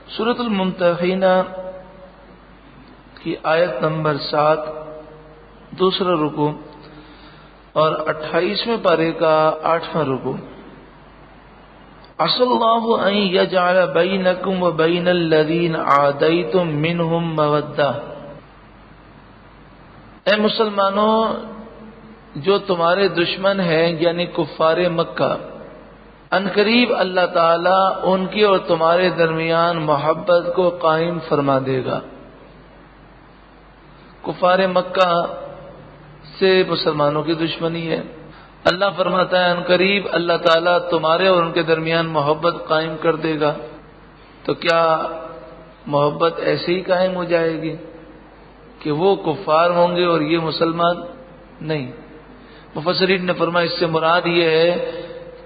سورۃ الممتحنہ کی آیت نمبر 7 دوسرا رکوع اور 28ویں پارے کا 8واں رکوع. عسى الله أن يجعل بينكم وبين الذين عاديتم منهم مودة. اے مسلمانوں، جو تمہارے دشمن ہیں یعنی کفار مکہ، عنقریب اللہ تعالیٰ ان کی اور تمہارے درمیان محبت کو قائم فرما دے گا. کفار مکہ سے مسلمانوں کی دشمنی ہے. اللہ فرماتا ہے عنقریب اللہ تعالیٰ تمہارے اور ان کے درمیان محبت قائم کر دے گا. تو کیا محبت ایسے ہی قائم ہو جائے گی کہ وہ کفار ہوں گے اور یہ مسلمان؟ نہیں. مفسرین نے فرمایا اس سے مراد یہ ہے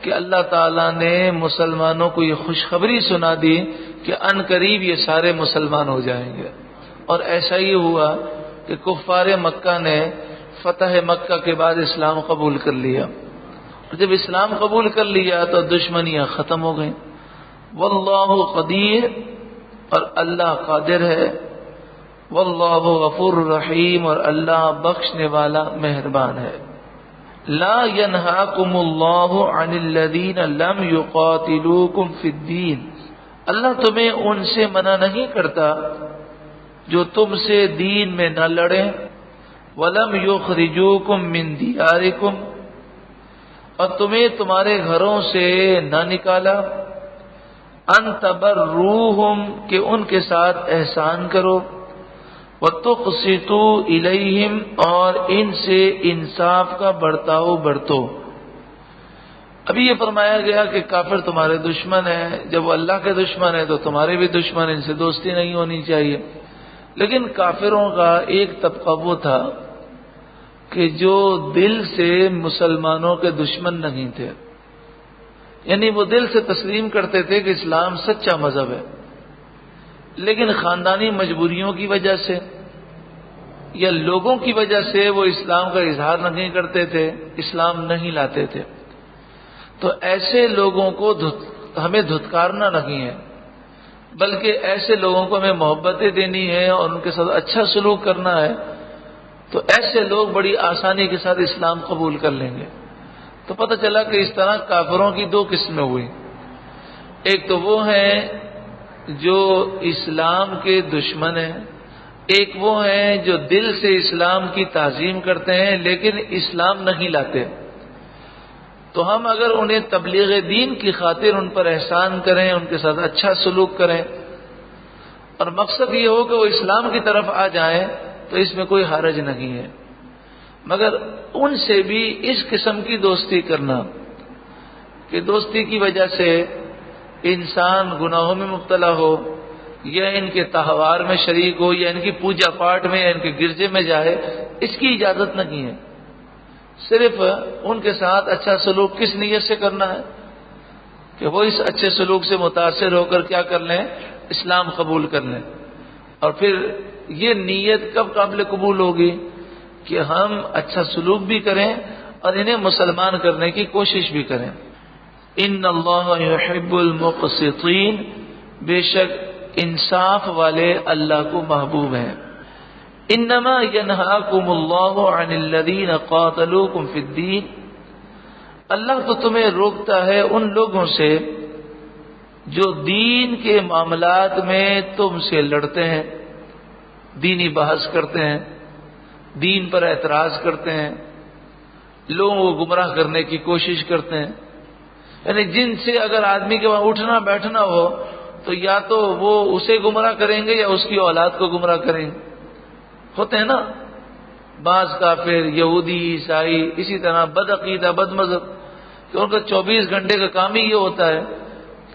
کہ اللہ تعالیٰ نے مسلمانوں کو یہ خوشخبری سنا دی کہ عنقریب یہ سارے مسلمان ہو جائیں گے. اور ایسا ہی ہوا کہ کفار مکہ نے فتح مکہ کے بعد اسلام قبول کر لیا. جب اسلام قبول کر لیا تو دشمنیاں ختم ہو گئیں. واللہ قدیر، اور اللہ قادر ہے. واللہ غفور رحیم، اور اللہ بخشنے والا مہربان ہے. لا ینہاکم اللہ عن الذین لم یقاتلوکم فی الدین. اللہ تمہیں ان سے منع نہیں کرتا جو تم سے دین میں نہ لڑیں. وَلَمْ يُخْرِجُوكُمْ مِنْ دِيَارِكُمْ، اور تمہیں تمہارے گھروں سے نہ نکالا. أَن تَبَرُّوهُمْ، کہ ان کے ساتھ احسان کرو. وَتُقْسِطُوا إِلَيْهِمْ، اور ان سے انصاف کا برتاؤ برتو. ابھی یہ فرمایا گیا کہ کافر تمہارے دشمن ہیں. جب وہ اللہ کے دشمن ہیں تو تمہارے بھی دشمن ہیں، ان سے دوستی نہیں ہونی چاہیے. لیکن کافروں کا ایک طبقہ وہ تھا کہ جو دل سے مسلمانوں کے دشمن نہیں تھے. یعنی وہ دل سے تسلیم کرتے تھے کہ اسلام سچا مذہب ہے، لیکن خاندانی مجبوریوں کی وجہ سے یا لوگوں کی وجہ سے وہ اسلام کا اظہار نہیں کرتے تھے، اسلام نہیں لاتے تھے. تو ایسے لوگوں کو ہمیں دھتکارنا نہیں ہے، بلکہ ایسے لوگوں کو ہمیں محبتیں دینی ہے اور ان کے ساتھ اچھا سلوک کرنا ہے. تو ایسے لوگ بڑی آسانی کے ساتھ اسلام قبول کر لیں گے. تو پتہ چلا کہ اس طرح کافروں کی دو قسمیں ہوئی. ایک تو وہ ہیں جو اسلام کے دشمن ہیں، ایک وہ ہیں جو دل سے اسلام کی تعظیم کرتے ہیں لیکن اسلام نہیں لاتے. تو ہم اگر انہیں تبلیغ دین کی خاطر ان پر احسان کریں، ان کے ساتھ اچھا سلوک کریں اور مقصد یہ ہو کہ وہ اسلام کی طرف آ جائیں تو اس میں کوئی حرج نہیں ہے. مگر ان سے بھی اس قسم کی دوستی کرنا کہ دوستی کی وجہ سے انسان گناہوں میں مبتلا ہو یا ان کے تہوار میں شریک ہو یا ان کی پوجا پاٹ میں یا ان کے گرجے میں جائے، اس کی اجازت نہیں ہے. صرف ان کے ساتھ اچھا سلوک کس نیت سے کرنا ہے کہ وہ اس اچھے سلوک سے متاثر ہو کر کیا کر لیں، اسلام قبول کر لیں. اور پھر یہ نیت کب قابل قبول ہوگی کہ ہم اچھا سلوک بھی کریں اور انہیں مسلمان کرنے کی کوشش بھی کریں. ان اللہ یحب المقسطین، بے شک انصاف والے اللہ کو محبوب ہیں. انما ینہاکم اللہ عن الذین قاتلوکم فی الدین، اللہ تو تمہیں روکتا ہے ان لوگوں سے جو دین کے معاملات میں تم سے لڑتے ہیں، دینی بحث کرتے ہیں، دین پر اعتراض کرتے ہیں، لوگوں کو گمراہ کرنے کی کوشش کرتے ہیں. یعنی جن سے اگر آدمی کے وہاں اٹھنا بیٹھنا ہو تو یا تو وہ اسے گمراہ کریں گے یا اس کی اولاد کو گمراہ کریں گے. ہوتے ہیں نا بعض کافر، یہودی، عیسائی، اسی طرح بد عقیدہ، بد مذہب، کہ ان کا 24 گھنٹے کا کام ہی یہ ہوتا ہے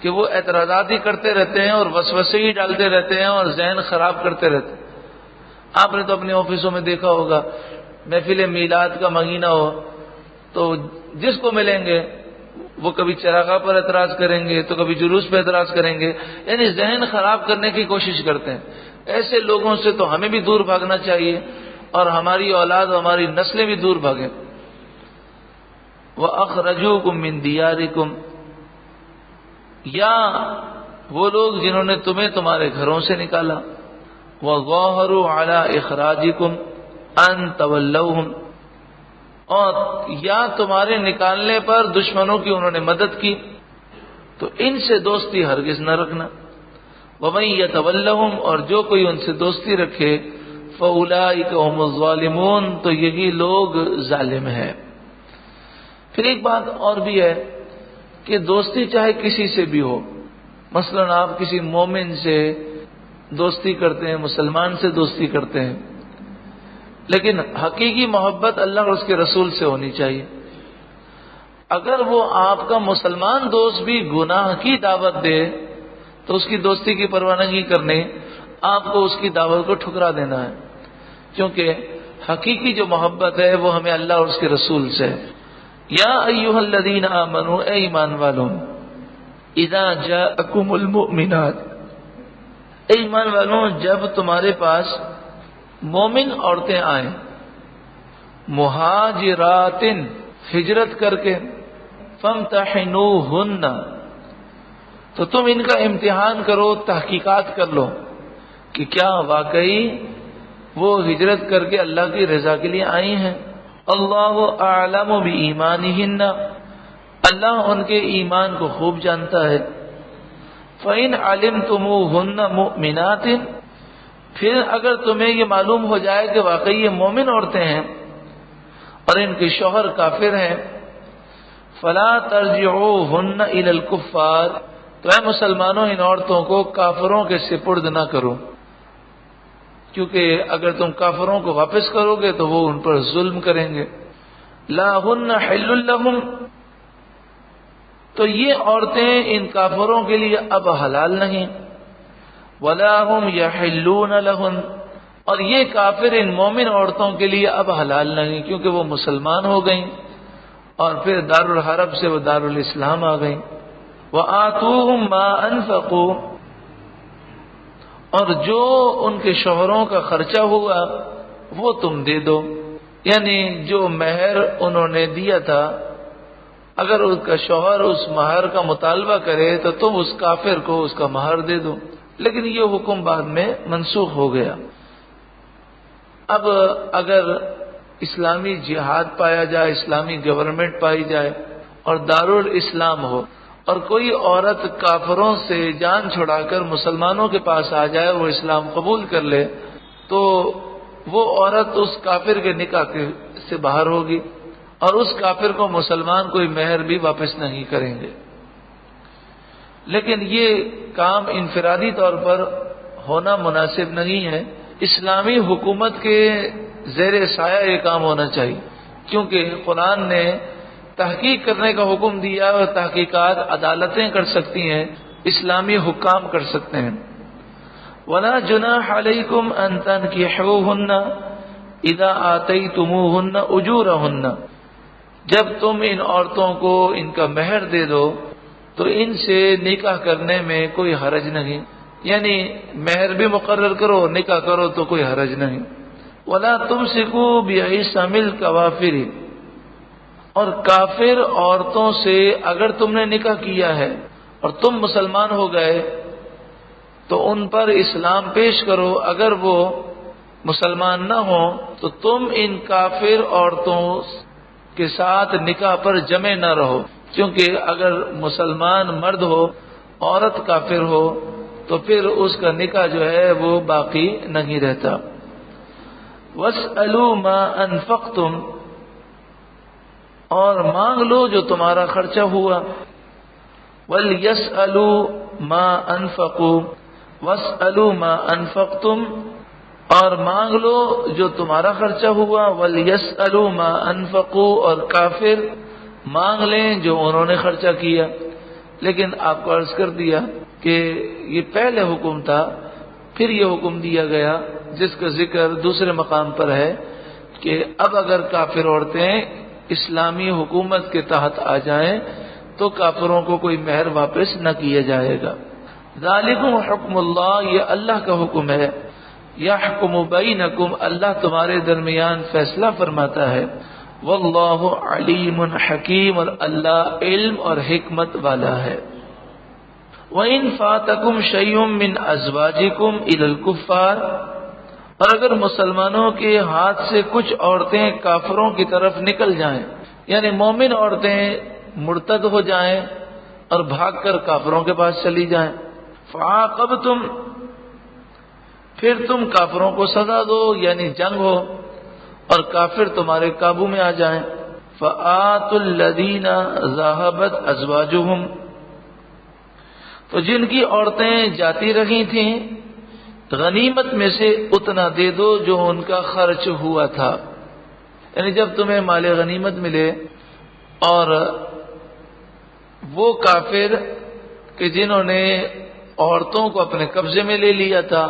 کہ وہ اعتراضات ہی کرتے رہتے ہیں اور وسوسے ہی ڈالتے رہتے ہیں اور ذہن خراب کرتے رہتے ہیں. آپ نے تو اپنے آفسوں میں دیکھا ہوگا، محفل میلاد کا مہینہ ہو تو جس کو ملیں گے وہ کبھی چراغاہ پر اعتراض کریں گے تو کبھی جلوس پہ اعتراض کریں گے. یعنی ذہن خراب کرنے کی کوشش کرتے ہیں. ایسے لوگوں سے تو ہمیں بھی دور بھاگنا چاہیے اور ہماری اولاد اور ہماری نسلیں بھی دور بھاگیں. وَأَخْرَجُوكُم مِّن دِيَارِكُمْ، یا وہ لوگ جنہوں نے تمہیں تمہارے گھروں سے نکالا، وَظَاهَرُوا عَلَىٰ إِخْرَاجِكُمْ أَن تَوَلَّوْهُمْ، اور یا تمہارے نکالنے پر دشمنوں کی انہوں نے مدد کی، تو ان سے دوستی ہرگز نہ رکھنا۔ وَمَن يَتَوَلَّهُمْ، اور جو کوئی ان سے دوستی رکھے، فَأُولَٰئِكَ هُمُ الظَّالِمُونَ، تو یہی لوگ ظالم ہیں۔ پھر ایک بات اور بھی ہے کہ دوستی چاہے کسی سے بھی ہو، مثلا آپ کسی مومن سے دوستی کرتے ہیں، مسلمان سے دوستی کرتے ہیں، لیکن حقیقی محبت اللہ اور اس کے رسول سے ہونی چاہیے۔ اگر وہ آپ کا مسلمان دوست بھی گناہ کی دعوت دے تو اس کی دوستی کی پرواہ نہیں کرنی، آپ کو اس کی دعوت کو ٹھکرا دینا ہے، کیونکہ حقیقی جو محبت ہے وہ ہمیں اللہ اور اس کے رسول سے ہے۔ یا ایھا الذین آمنوا، اے ایمان والوں، اذا جاءکم المؤمنات، اے ایمان والوں جب تمہارے پاس مومن عورتیں آئیں، مہاجرات، ہجرت کر کے، فامتحنوہن، تو تم ان کا امتحان کرو، تحقیقات کر لو کہ کیا واقعی وہ ہجرت کر کے اللہ کی رضا کے لیے آئی ہیں۔ اللہ اعلم بایمانہن، اللہ ان کے ایمان کو خوب جانتا ہے۔ فإن علمتموہن مؤمنات، پھر اگر تمہیں یہ معلوم ہو جائے کہ واقعی یہ مومن عورتیں ہیں اور ان کے شوہر کافر ہیں، فلا ترجعوہن الی الکفار، تو اے مسلمانوں ان عورتوں کو کافروں کے سپرد نہ کرو، کیونکہ اگر تم کافروں کو واپس کرو گے تو وہ ان پر ظلم کریں گے۔ لا ہن حل لہم، تو یہ عورتیں ان کافروں کے لیے اب حلال نہیں، ولا ہم یحلون لہن، اور یہ کافر ان مومن عورتوں کے لیے اب حلال نہیں، کیونکہ وہ مسلمان ہو گئیں اور پھر دارالحرب سے وہ دارالاسلام آ گئیں۔ وآتوہم ما انفقوا، اور جو ان کے شوہروں کا خرچہ ہوا وہ تم دے دو، یعنی جو مہر انہوں نے دیا تھا، اگر اس کا شوہر اس مہر کا مطالبہ کرے تو تم اس کافر کو اس کا مہر دے دو، لیکن یہ حکم بعد میں منسوخ ہو گیا۔ اب اگر اسلامی جہاد پایا جائے، اسلامی گورنمنٹ پائی جائے اور دارالاسلام ہو، اور کوئی عورت کافروں سے جان چھڑا کر مسلمانوں کے پاس آ جائے، وہ اسلام قبول کر لے، تو وہ عورت اس کافر کے نکاح سے باہر ہوگی، اور اس کافر کو مسلمان کوئی مہر بھی واپس نہیں کریں گے۔ لیکن یہ کام انفرادی طور پر ہونا مناسب نہیں ہے، اسلامی حکومت کے زیر سایہ یہ کام ہونا چاہیے، کیونکہ قرآن نے تحقیق کرنے کا حکم دیا، اور تحقیقات عدالتیں کر سکتی ہیں، اسلامی حکام کر سکتے ہیں۔ وَلَا جُنَاحَ عَلَيْكُمْ أَن تَنكِحُوهُنَّ إِذَا آتَيْتُمُوهُنَّ أُجُورَهُنَّ، جب تم ان عورتوں کو ان کا مہر دے دو تو ان سے نکاح کرنے میں کوئی حرج نہیں، یعنی مہر بھی مقرر کرو، نکاح کرو تو کوئی حرج نہیں۔ وَلَا تُمْسِكُوا بِعِصَمِ الْكَوَافِرِ، اور کافر عورتوں سے اگر تم نے نکاح کیا ہے اور تم مسلمان ہو گئے تو ان پر اسلام پیش کرو، اگر وہ مسلمان نہ ہوں تو تم ان کافر عورتوں کے ساتھ نکاح پر جمع نہ رہو، کیونکہ اگر مسلمان مرد ہو، عورت کافر ہو، تو پھر اس کا نکاح جو ہے وہ باقی نہیں رہتا۔ وَاسْأَلُوا مَا أَنفَقْتُمْ، اور مانگ لو جو تمہارا خرچہ ہوا۔ وَلْيَسْأَلُوا مَا أَنفَقُوا وَاسْأَلُوا مَا أَنفَقْتُمْ، اور مانگ لو جو تمہارا خرچہ ہوا۔ وَلْيَسْأَلُوا مَا أَنفَقُوا، اور کافر مانگ لیں جو انہوں نے خرچہ کیا۔ لیکن آپ کو عرض کر دیا کہ یہ پہلے حکم تھا، پھر یہ حکم دیا گیا جس کا ذکر دوسرے مقام پر ہے کہ اب اگر کافر عورتیں اسلامی حکومت کے تحت آ جائیں تو کافروں کو کوئی مہر واپس نہ کیا جائے گا۔ ذالکم حکم اللہ، یہ اللہ کا حکم ہے۔ یحکم بینکم، اللہ تمہارے درمیان فیصلہ فرماتا ہے۔ واللہ علیم حکیم، اور اللہ علم اور حکمت والا ہے۔ وَإِن فَاتَكُمْ شَيْءٌ مِّنْ أَزْوَاجِكُمْ إِلَى الْكُفَّارِ، اور اگر مسلمانوں کے ہاتھ سے کچھ عورتیں کافروں کی طرف نکل جائیں، یعنی مومن عورتیں مرتد ہو جائیں اور بھاگ کر کافروں کے پاس چلی جائیں، فَعَاقَبْتُمْ، پھر تم کافروں کو سزا دو، یعنی جنگ ہو اور کافر تمہارے قابو میں آ جائیں، فَآتُوا الَّذِينَ ذَهَبَتْ أَزْوَاجُهُمْ، تو جن کی عورتیں جاتی رہی تھیں غنیمت میں سے اتنا دے دو جو ان کا خرچ ہوا تھا، یعنی جب تمہیں مال غنیمت ملے اور وہ کافر کہ جنہوں نے عورتوں کو اپنے قبضے میں لے لیا تھا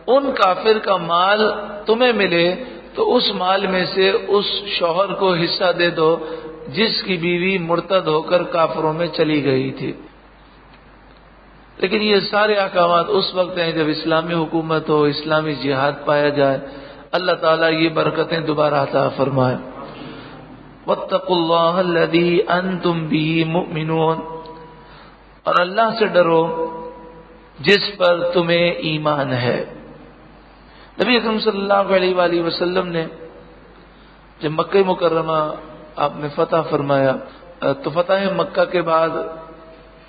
ان کافر کا مال تمہیں ملے تو اس مال میں سے اس شوہر کو حصہ دے دو جس کی بیوی مرتد ہو کر کافروں میں چلی گئی تھی۔ لیکن یہ سارے احکامات اس وقت ہیں جب اسلامی حکومت ہو، اسلامی جہاد پایا جائے۔ اللہ تعالیٰ یہ برکتیں دوبارہ عطا فرمائے۔ واتقوا اللہ الذی انتم بہ مؤمنون، اور اللہ سے ڈرو جس پر تمہیں ایمان ہے۔ نبی اکرم صلی اللہ علیہ وآلہ وسلم نے جب مکہ مکرمہ آپ نے فتح فرمایا تو فتح مکہ کے بعد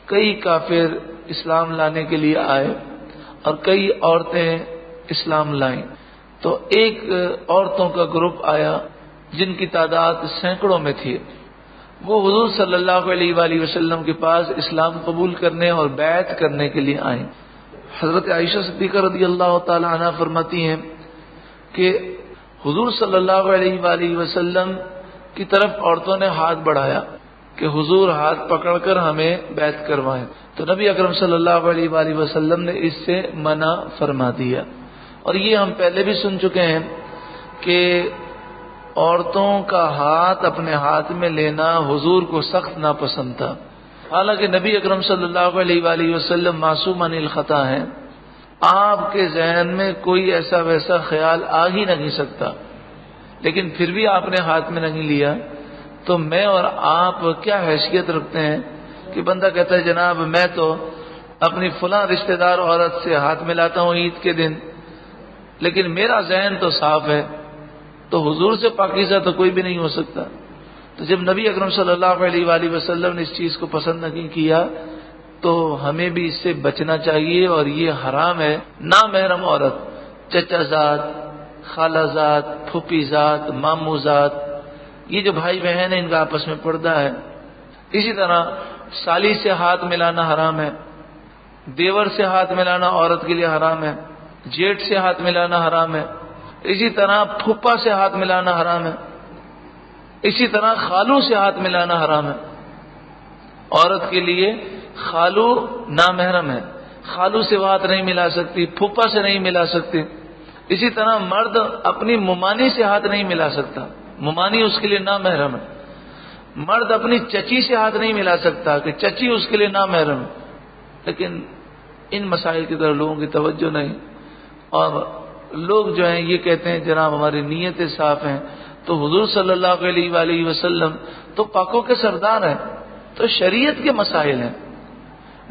کئی کافر اسلام لانے کے لیے آئے اور کئی عورتیں اسلام لائیں، تو ایک عورتوں کا گروپ آیا جن کی تعداد سینکڑوں میں تھی، وہ حضور صلی اللہ علیہ وآلہ وسلم کے پاس اسلام قبول کرنے اور بیعت کرنے کے لیے آئیں۔ حضرت عائشہ صدیقہ رضی اللہ تعالی عنہ فرماتی ہیں کہ حضور صلی اللہ علیہ وآلہ وسلم کی طرف عورتوں نے ہاتھ بڑھایا کہ حضور ہاتھ پکڑ کر ہمیں بیعت کروائیں، تو نبی اکرم صلی اللہ علیہ وآلہ وسلم نے اس سے منع فرما دیا۔ اور یہ ہم پہلے بھی سن چکے ہیں کہ عورتوں کا ہاتھ اپنے ہاتھ میں لینا حضور کو سخت ناپسند تھا، حالانکہ نبی اکرم صلی اللہ علیہ وآلہ وسلم معصوم عن الخطا ہیں، آپ کے ذہن میں کوئی ایسا ویسا خیال آ ہی نہیں سکتا، لیکن پھر بھی آپ نے ہاتھ میں نہیں لیا، تو میں اور آپ کیا حیثیت رکھتے ہیں کہ بندہ کہتا ہے جناب میں تو اپنی فلاں رشتہ دار عورت سے ہاتھ ملاتا ہوں عید کے دن، لیکن میرا ذہن تو صاف ہے، تو حضور سے پاکیزہ تو کوئی بھی نہیں ہو سکتا۔ تو جب نبی اکرم صلی اللہ علیہ وآلہ وسلم نے اس چیز کو پسند نہیں کیا تو ہمیں بھی اس سے بچنا چاہیے، اور یہ حرام ہے۔ نامحرم عورت، چچا زاد، خالہ زاد، پھوپھی زاد، ماموں زاد، یہ جو بھائی بہن ہیں ان کا آپس میں پردہ ہے۔ اسی طرح سالی سے ہاتھ ملانا حرام ہے، دیور سے ہاتھ ملانا عورت کے لیے حرام ہے، جیٹ سے ہاتھ ملانا حرام ہے، اسی طرح پھوپھا سے ہاتھ ملانا حرام ہے، اسی طرح خالو سے ہاتھ ملانا حرام ہے۔ عورت کے لیے خالو نامحرم ہے، خالو سے وہ ہاتھ نہیں ملا سکتی، پھوپھا سے نہیں ملا سکتی۔ اسی طرح مرد اپنی ممانی سے ہاتھ نہیں ملا سکتا، ممانی اس کے لیے نامحرم ہے۔ مرد اپنی چچی سے ہاتھ نہیں ملا سکتا کہ چچی اس کے لیے نامحرم ہے۔ لیکن ان مسائل کی طرف لوگوں کی توجہ نہیں، اور لوگ جو ہیں یہ کہتے ہیں جناب ہماری نیتیں صاف ہیں، تو حضور صلی اللہ علیہ وآلہ وسلم تو پاکوں کے سردار ہیں، تو شریعت کے مسائل ہیں،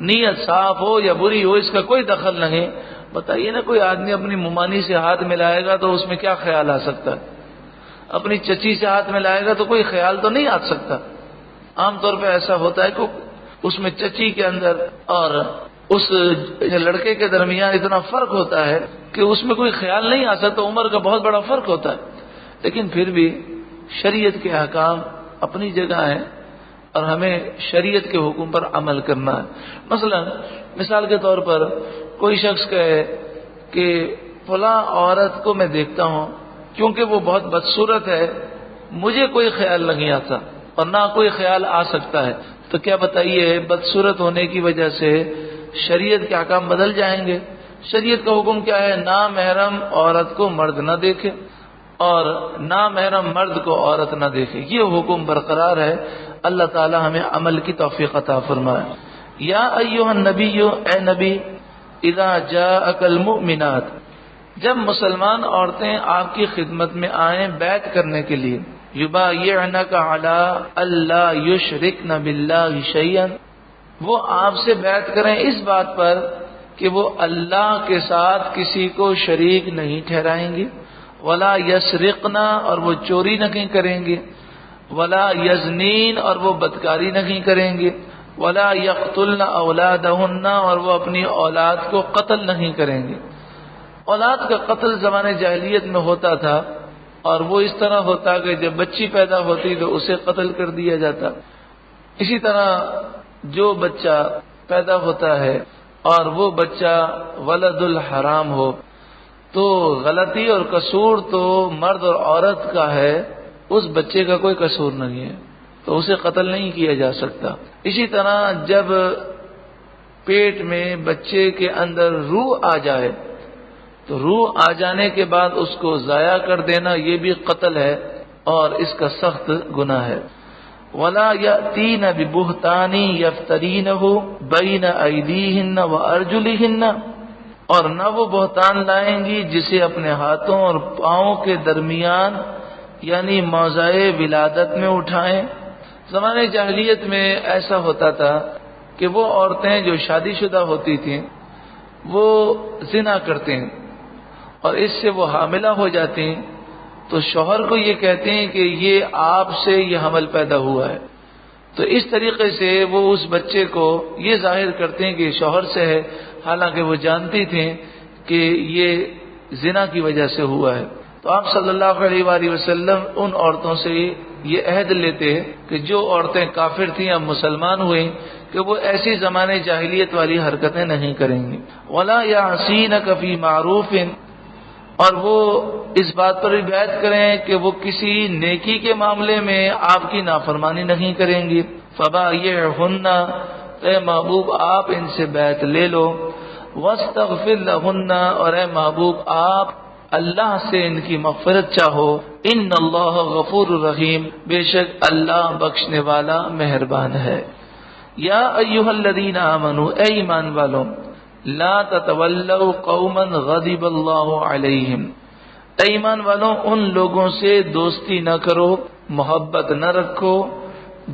نیت صاف ہو یا بری ہو اس کا کوئی دخل نہیں۔ بتائیے نا کوئی آدمی اپنی ممانی سے ہاتھ ملائے گا تو اس میں کیا خیال آ سکتا ہے؟ اپنی چچی سے ہاتھ ملائے گا تو کوئی خیال تو نہیں آ سکتا۔ عام طور پہ ایسا ہوتا ہے کہ اس میں چچی کے اندر اور اس لڑکے کے درمیان اتنا فرق ہوتا ہے کہ اس میں کوئی خیال نہیں آ سکتا، عمر کا بہت بڑا فرق ہوتا ہے، لیکن پھر بھی شریعت کے احکام اپنی جگہ ہیں اور ہمیں شریعت کے حکم پر عمل کرنا ہے۔ مثلا مثال کے طور پر کوئی شخص کہے کہ فلاں عورت کو میں دیکھتا ہوں کیونکہ وہ بہت بدصورت ہے، مجھے کوئی خیال نہیں آتا اور نہ کوئی خیال آ سکتا ہے، تو کیا بتائیے بدصورت ہونے کی وجہ سے شریعت کے احکام بدل جائیں گے؟ شریعت کا حکم کیا ہے؟ نامحرم عورت کو مرد نہ دیکھے اور نامحرم مرد کو عورت نہ دیکھے، یہ حکم برقرار ہے۔ اللہ تعالی ہمیں عمل کی توفیق عطا فرمائے۔ یا ایھا النبی، اے نبی، اذا جاءک المؤمنات، جب مسلمان عورتیں آپ کی خدمت میں آئیں بیعت کرنے کے لیے، یبایعنک علی الا یشرکن باللہ شیئا، وہ آپ سے بیعت کریں اس بات پر کہ وہ اللہ کے ساتھ کسی کو شریک نہیں ٹھہرائیں گے، ولا یسرقنا، اور وہ چوری نہیں کریں گے، ولا یزنین، اور وہ بدکاری نہیں کریں گے، ولا یقتلن اولادہن، اور وہ اپنی اولاد کو قتل نہیں کریں گے۔ اولاد کا قتل زمانے جاہلیت میں ہوتا تھا، اور وہ اس طرح ہوتا کہ جب بچی پیدا ہوتی تو اسے قتل کر دیا جاتا۔ اسی طرح جو بچہ پیدا ہوتا ہے اور وہ بچہ ولد الحرام ہو تو غلطی اور قصور تو مرد اور عورت کا ہے، اس بچے کا کوئی قصور نہیں ہے، تو اسے قتل نہیں کیا جا سکتا۔ اسی طرح جب پیٹ میں بچے کے اندر روح آ جائے تو روح آ جانے کے بعد اس کو ضائع کر دینا یہ بھی قتل ہے اور اس کا سخت گناہ ہے۔ وَلَا يَأْتِينَ بِبُهْتَانٍ يَفْتَرِينَهُ بَيْنَ أَيْدِيهِنَّ وَأَرْجُلِهِنَّ، اور نہ وہ بہتان لائیں گی جسے اپنے ہاتھوں اور پاؤں کے درمیان یعنی موضع ولادت میں اٹھائیں۔ زمانے جاہلیت میں ایسا ہوتا تھا کہ وہ عورتیں جو شادی شدہ ہوتی تھیں وہ زنا کرتے ہیں اور اس سے وہ حاملہ ہو جاتی ہیں، تو شوہر کو یہ کہتے ہیں کہ یہ آپ سے یہ حمل پیدا ہوا ہے، تو اس طریقے سے وہ اس بچے کو یہ ظاہر کرتے ہیں کہ شوہر سے ہے، حالانکہ وہ جانتی تھیں کہ یہ زنا کی وجہ سے ہوا ہے۔ تو آپ صلی اللہ علیہ وآلہ وسلم ان عورتوں سے یہ عہد لیتے کہ جو عورتیں کافر تھیں اب مسلمان ہوئیں کہ وہ ایسی زمانے جاہلیت والی حرکتیں نہیں کریں گی۔ وَلَا يَعْصِينَكَ فِي مَعْرُوفٍ، اور وہ اس بات پر بھی بیعت کریں کہ وہ کسی نیکی کے معاملے میں آپ کی نافرمانی نہیں کریں گی۔ فَبَايِعْهُنَّ، اے محبوب آپ ان سے بیعت لے لو۔ وَاسْتَغْفِرْ لَهُنَّ، اور اے محبوب آپ اللہ سے ان کی مغفرت چاہو۔ ان اللہ غفور الرحیم، بے شک اللہ بخشنے والا مہربان ہے۔ یا ایھا الذین آمنوا، اے ایمان والو، لا تتولوا قوما غضب اللہ علیہم، اے ایمان والو ان لوگوں سے دوستی نہ کرو، محبت نہ رکھو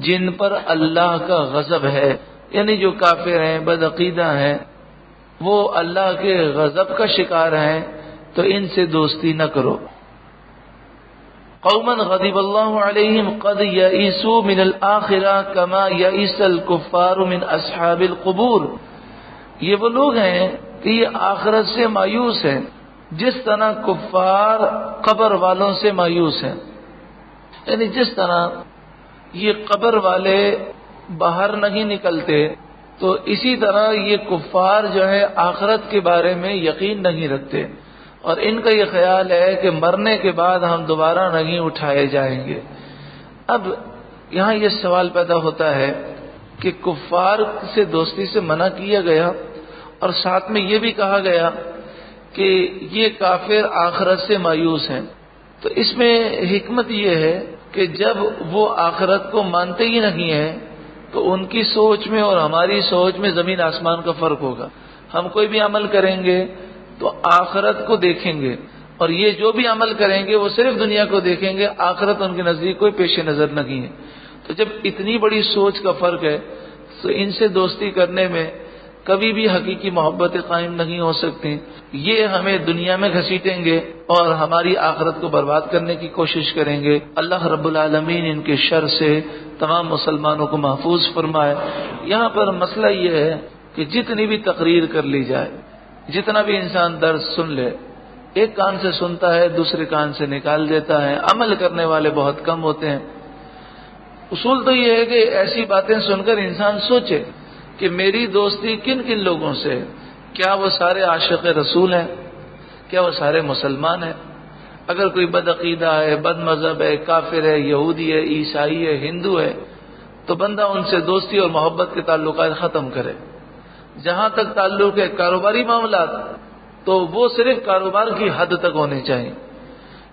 جن پر اللہ کا غضب ہے، یعنی جو کافر ہیں، بدعقیدہ ہیں، وہ اللہ کے غضب کا شکار ہیں، تو ان سے دوستی نہ کرو۔ قوما غضب اللہ علیہم قد یئسوا من الآخرہ کما یئس الکفار من اصحاب القبور، یہ وہ لوگ ہیں کہ یہ آخرت سے مایوس ہیں جس طرح کفار قبر والوں سے مایوس ہیں، یعنی جس طرح یہ قبر والے باہر نہیں نکلتے تو اسی طرح یہ کفار جو ہے آخرت کے بارے میں یقین نہیں رکھتے، اور ان کا یہ خیال ہے کہ مرنے کے بعد ہم دوبارہ نہیں اٹھائے جائیں گے۔ اب یہاں یہ سوال پیدا ہوتا ہے کہ کفار سے دوستی سے منع کیا گیا اور ساتھ میں یہ بھی کہا گیا کہ یہ کافر آخرت سے مایوس ہیں، تو اس میں حکمت یہ ہے کہ جب وہ آخرت کو مانتے ہی نہیں ہیں تو ان کی سوچ میں اور ہماری سوچ میں زمین آسمان کا فرق ہوگا۔ ہم کوئی بھی عمل کریں گے تو آخرت کو دیکھیں گے، اور یہ جو بھی عمل کریں گے وہ صرف دنیا کو دیکھیں گے، آخرت ان کے نزدیک کوئی پیش نظر نہیں ہے۔ تو جب اتنی بڑی سوچ کا فرق ہے تو ان سے دوستی کرنے میں کبھی بھی حقیقی محبتیں قائم نہیں ہو سکتی، یہ ہمیں دنیا میں گھسیٹیں گے اور ہماری آخرت کو برباد کرنے کی کوشش کریں گے۔ اللہ رب العالمین ان کے شر سے تمام مسلمانوں کو محفوظ فرمائے۔ یہاں پر مسئلہ یہ ہے کہ جتنی بھی تقریر کر لی جائے، جتنا بھی انسان درس سن لے، ایک کان سے سنتا ہے دوسرے کان سے نکال دیتا ہے، عمل کرنے والے بہت کم ہوتے ہیں۔ اصول تو یہ ہے کہ ایسی باتیں سن کر انسان سوچے کہ میری دوستی کن کن لوگوں سے، کیا وہ سارے عاشق رسول ہیں، کیا وہ سارے مسلمان ہیں؟ اگر کوئی بدعقیدہ ہے، بد مذہب ہے، کافر ہے، یہودی ہے، عیسائی ہے، ہندو ہے، تو بندہ ان سے دوستی اور محبت کے تعلقات ختم کرے۔ جہاں تک تعلق ہے کاروباری معاملات تو وہ صرف کاروبار کی حد تک ہونے چاہیے،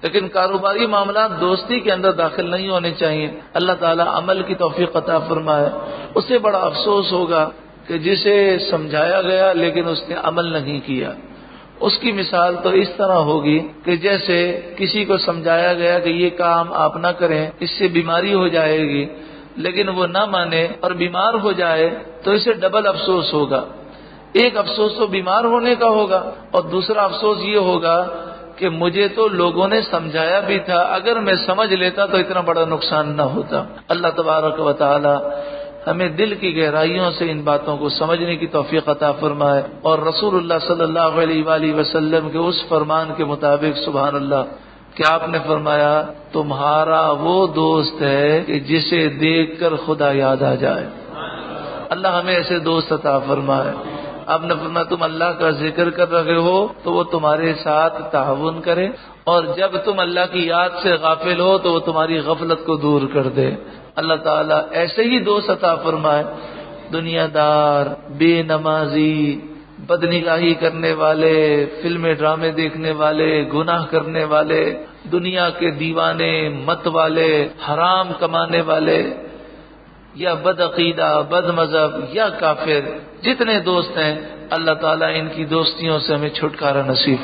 لیکن کاروباری معاملات دوستی کے اندر داخل نہیں ہونے چاہیے۔ اللہ تعالیٰ عمل کی توفیق عطا فرمائے۔ اس سے بڑا افسوس ہوگا کہ جسے سمجھایا گیا لیکن اس نے عمل نہیں کیا۔ اس کی مثال تو اس طرح ہوگی کہ جیسے کسی کو سمجھایا گیا کہ یہ کام آپ نہ کریں، اس سے بیماری ہو جائے گی، لیکن وہ نہ مانے اور بیمار ہو جائے تو اسے ڈبل افسوس ہوگا. ایک افسوس تو بیمار ہونے کا ہوگا اور دوسرا افسوس یہ ہوگا کہ مجھے تو لوگوں نے سمجھایا بھی تھا، اگر میں سمجھ لیتا تو اتنا بڑا نقصان نہ ہوتا. اللہ تبارک و تعالی ہمیں دل کی گہرائیوں سے ان باتوں کو سمجھنے کی توفیق عطا فرمائے اور رسول اللہ صلی اللہ علیہ وآلہ وسلم کے اس فرمان کے مطابق سبحان اللہ کہ آپ نے فرمایا تمہارا وہ دوست ہے کہ جسے دیکھ کر خدا یاد آ جائے. اللہ ہمیں ایسے دوست عطا فرمائے. آپ نے فرمایا تم اللہ کا ذکر کر رہے ہو تو وہ تمہارے ساتھ تعاون کرے، اور جب تم اللہ کی یاد سے غافل ہو تو وہ تمہاری غفلت کو دور کر دے. اللہ تعالیٰ ایسے ہی دوست عطا فرمائے. دنیا دار، بے نمازی، بدنگاہی کرنے والے، فلمیں ڈرامے دیکھنے والے، گناہ کرنے والے، دنیا کے دیوانے، مت والے، حرام کمانے والے، یا بد عقیدہ، بد مذہب یا کافر، جتنے دوست ہیں اللہ تعالیٰ ان کی دوستیوں سے ہمیں چھٹکارا نصیب فرمائے.